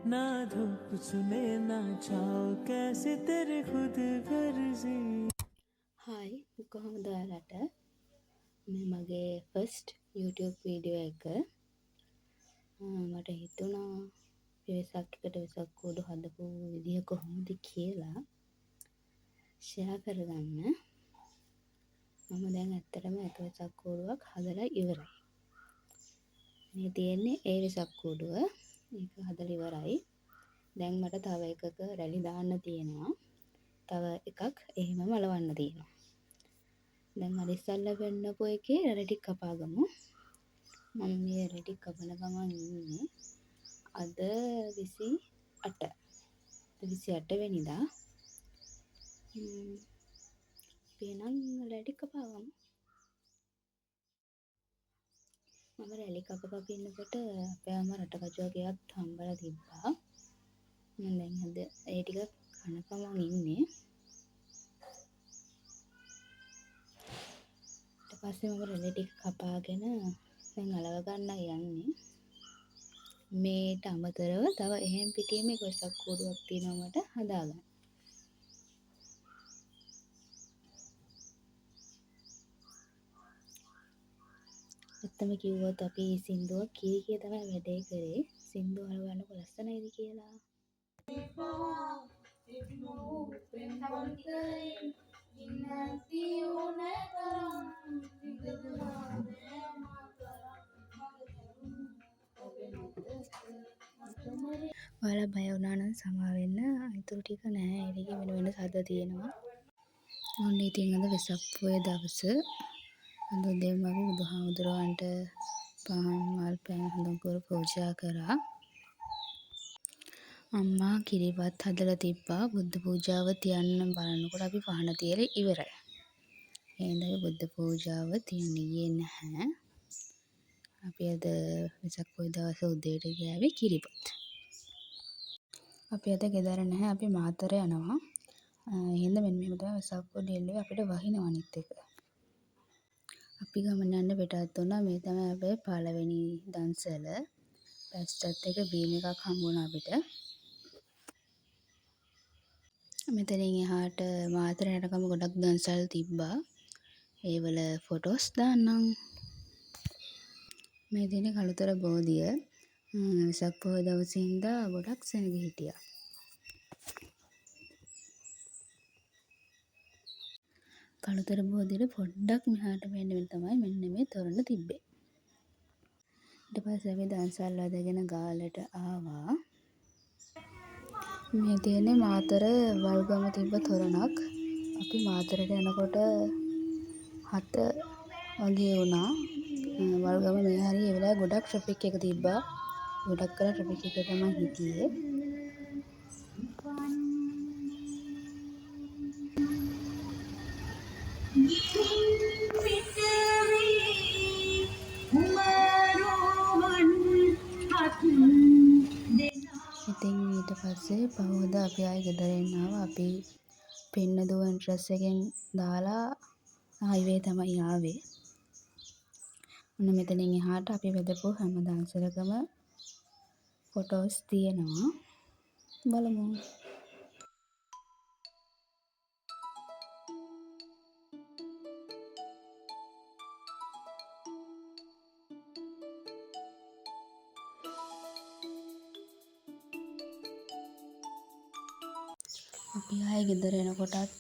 ना धूप सुने ना छाओ कैसी तेरी खुद गर्जी. හායි කොහොමද ඔයාලට මේ මගේ ෆස්ට් YouTube වීඩියෝ එක මට හිතුණා වෙසක් එකට වෙසක් කූඩු හදපු විදිහ කොහොමද කියලා ෂෙයා කරගන්න. මම දැන් ඇත්තටම එක වෙසක් කූඩුවක් හදලා ඉවරයි. මේ තියෙන්නේ ඒ වෙසක් කූඩුව. ඒක හදලා ඉවරයි. දැන් මට තව එකක රැලි දාන්න තියෙනවා. තව එකක් එහෙමම අලවන්න තියෙනවා. දැන් අර ඉස්සල්ලා වෙන්නපු එකේ රැලි ටික කපාගමු. මම මේ රැලි ටික කපන ගමන් ඉන්නේ අද 28 වෙනිදා. එහෙනම් රැලි ටික කපාගමු. මම රැලි කප ඉන්නකොට අපේ අම්මා රටකජුවක් ගෙයක් හම්බලා තිබ්බා. මම දැන් අද ඒ ටික කනකමන් ඉන්නේ. ඊට පස්සේ මම රැලි ටික කපාගෙන දැන් අලව ගන්න යන්නේ. මේට අමතරව තව එහෙම් පිටියෙම එක වෙසක් කූඩුවක් තියෙනවා මට හදාගන්න. ඇත්තම කිව්වොත් අපි සින්දුව කී තමයි වැඩේ කරේ. සින්දුව අහගන්නකො ලස්සනයිද කියලා. ඔයාලා බය වුණා නම් සමා වෙන්න. අයිතුරු ටික නෑ. ඒකේ වෙන සද්ද තියෙනවා. ඔන්න ඉතින් අද වෙසක් පොය දවස. අද උදේම අපි බුදුහාමුදුරුවන්ට පහන් මල් පැන් හඳුන්කුරු පූජා කරා. අම්මා කිරිබත් හදලා තිබ්බා. බුද්ධ පූජාව තියන්න බලනකොට අපි පහන තියලා ඉවරයි. එහෙනම් අපි බුද්ධ පූජාව තියන්න ගියේ නැහැ. අපි අද වෙසක් පොය දවසේ උදේට ගියාවේ කිරිබත්. අපි අද ගෙදර නැහැ. අපි මාතර යනවා. එහෙනම් මෙන්න මෙහෙම තමයි වෙසක් පොය දෙල්ලේ අපිට වහිනව අනිත් එක. අපි ගමන යන්න පිටත් වුණා. මේ තමයි අපේ පළවෙනි දන්සල. පැස්ටත් එක බීම් එකක් හම්බුණා අපිට. මෙතනින් එහාට මාතර යනකම ගොඩක් දන්සල් තිබ්බා. ඒවල ෆොටෝස් දාන්නම්. මේ තියෙන කළුතර බෝධිය. වෙසක් පොහොය දවසේ ඉඳලා ගොඩක් සෙනග හිටියා. කළුතර බෝධියට පොඩ්ඩක් මෙහාට වෙන්න තමයි මෙන්න මේ තොරණ තිබ්බේ. ඊට පස්සේ අපි දන්සල් වදගෙන ගාලට ආවා. මේ තියෙන්නේ මාතර වල්ගම තිබ්බ තොරණක්. අපි මාතරට යනකොට 7 වගේ වුණා. වල්ගම මේ හරිය ඒ වෙලාවේ ගොඩක් ට්‍රැෆික් එක තිබ්බා. ගොඩක් කල ට්‍රැෆික් එකේ තමයි හිටියේ. ඉතින් ඊට පස්සේ පහුවදා අපි ආයෙ ගෙදර එන්න ආවා. අපි පින්න දුවන් ඩ්‍රෙස් එකෙන් දාලා හයිවේ තමයි ආවේ. ඔන්න මෙතනින් එහාට අපි වෙදපු හැම දන්සලකම ෆොටෝස් තියෙනවා. බලමු. අපි ආයෙ ගෙදර එනකොටත්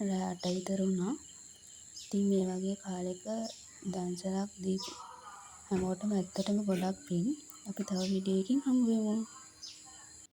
රෑ 8 විතර වුණා. ඉතින් මේ වගේ කාලෙක දන්සලක් දීපු හැමෝටම ඇත්තටම ගොඩක් පින්. අපි තව වීඩියෝ එකකින් හමු වෙමු.